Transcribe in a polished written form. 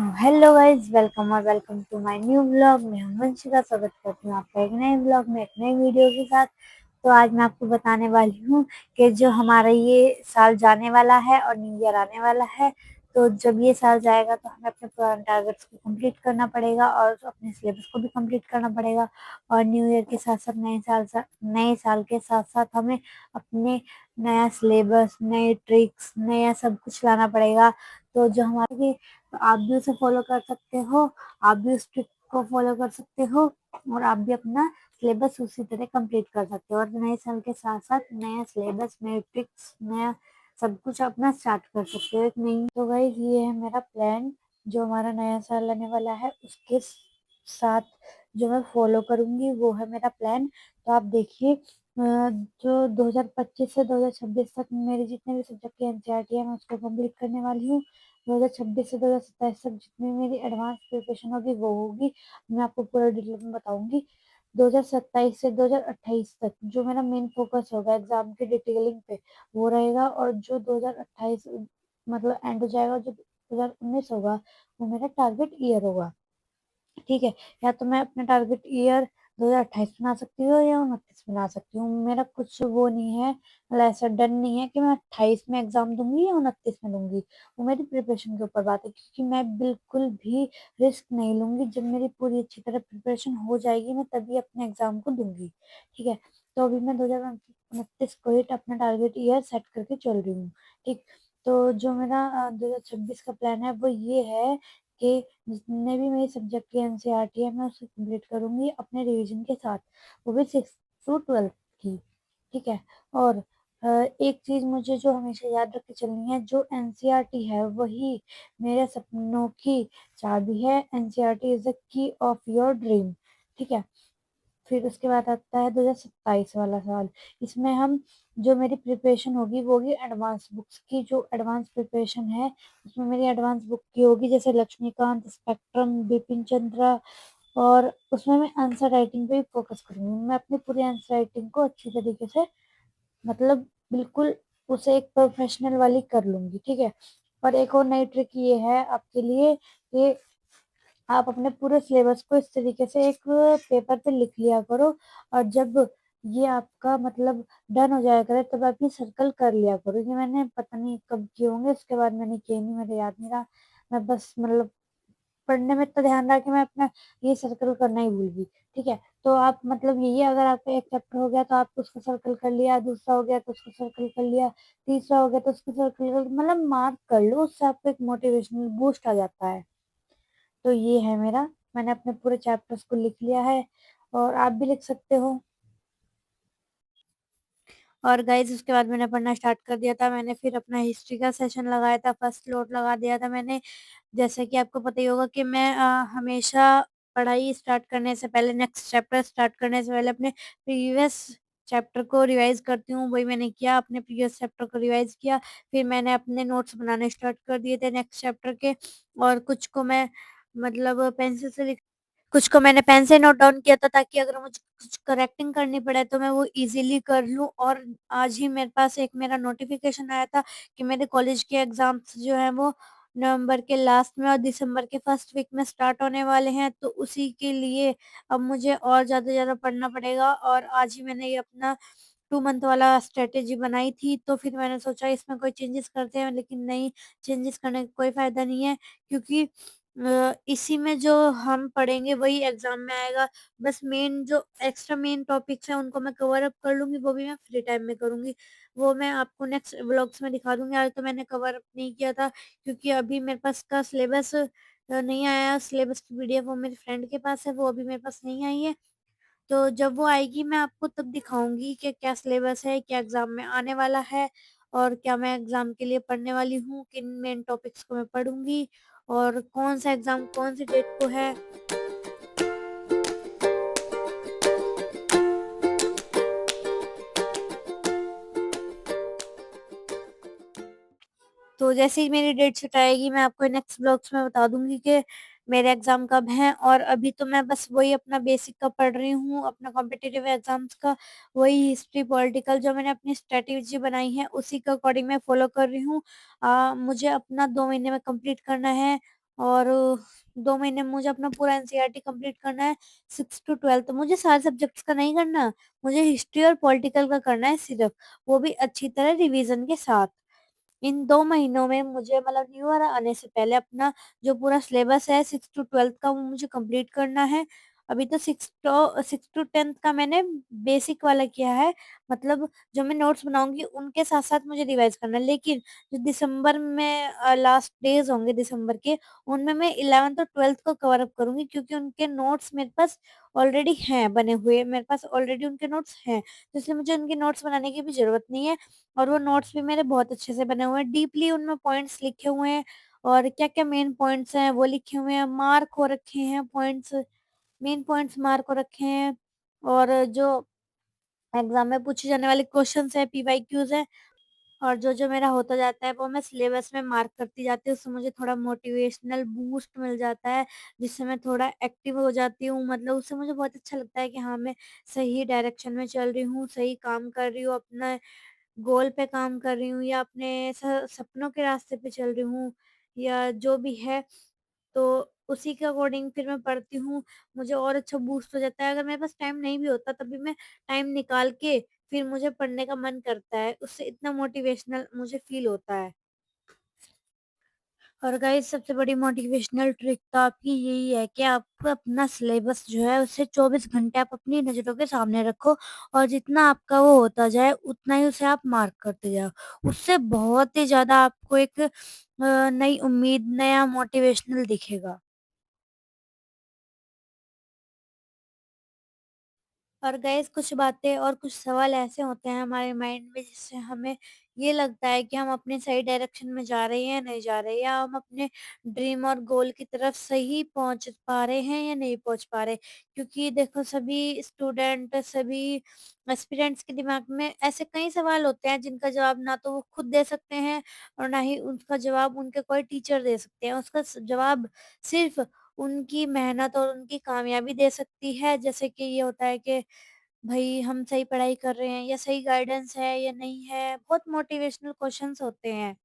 Hello guys, welcome to my new blog. मैं हूं वंशिका, स्वागत करती हूँ आपका एक नए ब्लॉग में, एक नई वीडियो के साथ। तो आज मैं आपको बताने वाली हूँ कि जो हमारा ये साल जाने वाला है और न्यू ईयर आने वाला है, तो जब ये साल जाएगा तो हमें अपने पुराने टारगेट्स को कंप्लीट करना पड़ेगा और अपने सिलेबस को भी कंप्लीट करना पड़ेगा। और न्यू ईयर के साथ साथ नए साल के साथ साथ हमें अपने नया सिलेबस, नए ट्रिक्स, नया सब कुछ लाना पड़ेगा। तो जो हमारे तो आप भी उसे फॉलो कर सकते हो, आप भी उस ट्रिक को फॉलो कर सकते हो और आप भी अपना सिलेबस उसी तरह कंप्लीट कर सकते हो और नए साल के साथ साथ नया सिलेबस, नए ट्रिक्स, नया सब कुछ अपना स्टार्ट कर सकते हो। एक नई तो गाइस, ये है मेरा प्लान। जो हमारा नया साल आने वाला है उसके साथ जो मैं फॉलो करूंगी वो है मेरा प्लान। तो आप देखिए, जो 2025 से 2026 तक मेरे जितने भी सब्जेक्ट की एनसीईआरटी है मैं उसको कंप्लीट करने वाली हूँ। 2026 से 2027 तक जितनी मेरी एडवांस प्रिपरेशन होगी वो होगी, मैं आपको पूरा डिटेल में बताऊंगी। 2027 से 2028 तक जो मेरा मेन फोकस होगा एग्जाम की डिटेलिंग पे वो रहेगा, और जो 2028 मतलब एंड हो जाएगा, जो 2019 होगा वो मेरा टारगेट ईयर होगा। ठीक है, या तो मैं अपना टारगेट ईयर 2028 बना सकती हूँ या 29 बना सकती हूँ। मेरा कुछ वो नहीं है, मतलब ऐसा डन नहीं है कि मैं 28 में एग्जाम दूंगी या 29 में दूंगी। वो मेरी प्रिपरेशन के ऊपर बात है, क्योंकि मैं बिल्कुल भी रिस्क नहीं लूंगी। जब मेरी पूरी अच्छी तरह प्रिपरेशन हो जाएगी मैं तभी अपने एग्जाम को दूंगी। ठीक है, तो अभी मैं 2029 को ही अपना टारगेट ईयर सेट करके चल रही हूँ। ठीक, तो जो मेरा 2026 का प्लान है वो ये है कि जितने भी मेरे सब्जेक्ट की एनसीईआरटी है मैं उसे कंप्लीट करूंगी अपने रिवीजन के साथ, वो भी 6 to 12 की। ठीक है, और एक चीज मुझे जो हमेशा याद रख के चलनी है, जो एनसीईआरटी है वही मेरे सपनों की चाबी है। NCERT is the key of your dream. ठीक है, फिर उसके बाद आता है 2027 वाला साल। इसमें हम जो मेरी प्रिपरेशन होगी वो होगी एडवांस बुक्स की। जो एडवांस प्रिपरेशन है उसमें मेरी एडवांस बुक की होगी, जैसे लक्ष्मीकांत, स्पेक्ट्रम, बिपिन चंद्रा। और उसमें मैं आंसर राइटिंग पे भी फोकस करूंगी। मैं अपनी पूरी आंसर राइटिंग को अच्छी तरीके से, मतलब बिल्कुल उसे एक प्रोफेशनल वाली कर लूंगी। ठीक है, और एक और नई ट्रिक ये है आपके लिए कि आप अपने पूरे सिलेबस को इस तरीके से एक पेपर पे लिख लिया करो, और जब ये आपका मतलब डन हो जाया करे तब आप ये सर्कल कर लिया करो। ये मैंने पता नहीं कब किए होंगे, उसके बाद मैंने किए नहीं, मेरे याद नहीं रहा। मैं बस मतलब पढ़ने में इतना ध्यान रहा कि मैं अपना ये सर्कल करना ही भूल गई। ठीक है, तो आप मतलब यही, अगर आपका एक चैप्टर हो गया तो आप उसको सर्कल कर लिया, दूसरा हो गया तो उसको सर्कल कर लिया, तीसरा हो गया तो उसको सर्कल कर, मतलब मार्क कर लो, उससे आपको एक मोटिवेशनल बूस्ट आ जाता है। तो ये है मेरा, मैंने अपने पूरे चैप्टर्स को लिख लिया है और आप भी लिख सकते हो। और गाइज उसके बाद मैंने पढ़ना स्टार्ट कर दिया था। मैंने फिर अपना हिस्ट्री का सेशन लगाया था, फर्स्ट लोट लगा दिया था मैंने। जैसे कि आपको पता ही होगा कि मैं हमेशा पढ़ाई स्टार्ट करने से पहले, नेक्स्ट चैप्टर स्टार्ट करने से पहले अपने प्रीवियस चैप्टर को रिवाइज करती हूँ। वही मैंने किया, अपने प्रीवियस चैप्टर को रिवाइज किया। फिर मैंने अपने नोट्स बनाने स्टार्ट कर दिए थे नेक्स्ट चैप्टर के, और कुछ को मैं मतलब पेंसिल से, कुछ को मैंने पेन से नोट डाउन किया था, ताकि अगर मुझे कुछ करेक्टिंग करनी पड़े तो मैं वो इजीली कर लूँ। और आज ही मेरे पास एक मेरा नोटिफिकेशन आया था कि मेरे कॉलेज के एग्जाम्स जो है वो नवंबर के लास्ट में और दिसंबर के फर्स्ट वीक में स्टार्ट होने वाले हैं। तो उसी के लिए अब मुझे और ज़्यादा पढ़ना पड़ेगा। और आज ही मैंने ये अपना 2 मंथ वाला स्ट्रेटेजी बनाई थी, तो फिर मैंने सोचा इसमें कोई चेंजेस करते हैं, लेकिन नहीं, चेंजेस करने का कोई फायदा नहीं है, क्योंकि इसी में जो हम पढ़ेंगे वही एग्जाम में आएगा। बस मेन जो एक्स्ट्रा मेन टॉपिक्स हैं उनको मैं कवर अप कर लूंगी, वो भी मैं फ्री टाइम में करूंगी। वो मैं आपको नेक्स्ट व्लॉग्स में दिखा दूंगी। आज तो मैंने कवर अप नहीं किया था, क्योंकि अभी मेरे पास का सिलेबस नहीं आया। सिलेबस की पीडीएफ वो मेरे फ्रेंड के पास है, वो अभी मेरे पास नहीं आई है। तो जब वो आएगी मैं आपको तब दिखाऊंगी कि क्या सिलेबस है, क्या एग्जाम में आने वाला है, और क्या मैं एग्जाम के लिए पढ़ने वाली हूँ, किन मेन टॉपिक्स को मैं पढ़ूंगी, और कौन सा एग्जाम कौन सी डेट को है। तो जैसे ही मेरी डेट शिट आएगी मैं आपको नेक्स्ट ब्लॉग्स में बता दूंगी कि मेरे एग्जाम कब हैं। और अभी तो मैं बस वही अपना बेसिक का पढ़ रही हूँ, अपना कॉम्पिटिटिव एग्जाम्स का, वही हिस्ट्री पॉलिटिकल जो मैंने अपनी स्ट्रेटेजी बनाई है उसी के अकॉर्डिंग मैं फॉलो कर रही हूँ। मुझे अपना 2 महीने में कंप्लीट करना है, और 2 महीने में मुझे अपना पूरा एनसीईआरटी कंप्लीट करना है 6 टू 12। मुझे सारे सब्जेक्ट्स का नहीं करना, मुझे हिस्ट्री और पॉलिटिकल का करना है सिर्फ, वो भी अच्छी तरह रिवीजन के साथ। इन 2 महीनों में मुझे मतलब न्यू ईयर आने से पहले अपना जो पूरा सिलेबस है 6 टू 12 का वो मुझे कंप्लीट करना है। अभी तो 6 टू 10 का मैंने बेसिक वाला किया है, मतलब जो मैं नोट्स बनाऊँगी उनके साथ-साथ मुझे रिवाइज़ करना है। लेकिन जो दिसंबर में लास्ट डेज़ होंगे दिसंबर के, उनमें मैं 11th और 12th को कवर अप करूँगी, क्योंकि उनके नोट्स मेरे पास ऑलरेडी हैं बने हुए, मेरे पास ऑलरेडी उनके नोट्स हैं। तो इसलिए मुझे उनके नोट्स बनाने की भी ज़रूरत नहीं है। और वो नोट्स भी मेरे बहुत अच्छे से बने हुए हैं, डीपली उनमें पॉइंट्स लिखे हुए हैं और क्या-क्या मेन पॉइंट्स हैं वो लिखे हुए हैं, मार्क हो रखे हैं पॉइंट्स, मेन पॉइंट्स मार्क हो रखे हैं। और जो एग्ज़ाम में पूछे जाने वाले क्वेश्चन्स हैं, पीवाईक्यूज़ हैं, और जो-जो मेरा होता जाता है वो मैं सिलेबस में मार्क करती जाती हूँ। उससे मुझे थोड़ा मोटिवेशनल बूस्ट मिल जाता है, जिससे मैं थोड़ा एक्टिव हो जाती हूँ। मतलब उससे मुझे बहुत अच्छा लगता है कि हाँ, मैं सही डायरेक्शन में चल रही हूँ, सही काम कर रही हूँ, अपना गोल पे काम कर रही हूँ या अपने सपनों के रास्ते पे चल रही हूँ या जो भी है, तो उसी के अकॉर्डिंग फिर मैं पढ़ती हूँ, मुझे और अच्छा बूस्ट हो जाता है। अगर मेरे पास टाइम नहीं भी होता तब भी मैं टाइम निकाल के फिर मुझे पढ़ने का मन करता है, उससे इतना मोटिवेशनल मुझे फ़ील होता है। और गाइस सबसे बड़ी मोटिवेशनल ट्रिक तो आपकी यही है कि आप अपना सिलेबस जो है उसे 24 घंटे आप अपनी नज़रों के सामने रखो, और जितना आपका वो होता जाए उतना ही उसे आप मार्क करते जाओ। उससे बहुत ही ज़्यादा आपको एक नई उम्मीद, नया मोटिवेशनल दिखेगा। और गाइस कुछ बातें और कुछ सवाल ऐसे होते हैं हमारे माइंड में, जिससे हमें ये लगता है कि हम अपने सही डायरेक्शन में जा रहे हैं या नहीं जा रहे, या हम अपने ड्रीम और गोल की तरफ सही पहुंच पा रहे हैं या नहीं पहुंच पा रहे। क्योंकि देखो सभी स्टूडेंट, सभी एस्पिरेंट्स के दिमाग में ऐसे कई सवाल होते हैं जिनका जवाब ना तो वो खुद दे सकते हैं और ना ही उनका जवाब उनके कोई टीचर दे सकते हैं। उसका जवाब सिर्फ उनकी मेहनत और उनकी कामयाबी दे सकती है। जैसे कि ये होता है कि भई हम सही पढ़ाई कर रहे हैं या सही गाइडेंस है या नहीं है, बहुत मोटिवेशनल क्वेश्चंस होते हैं।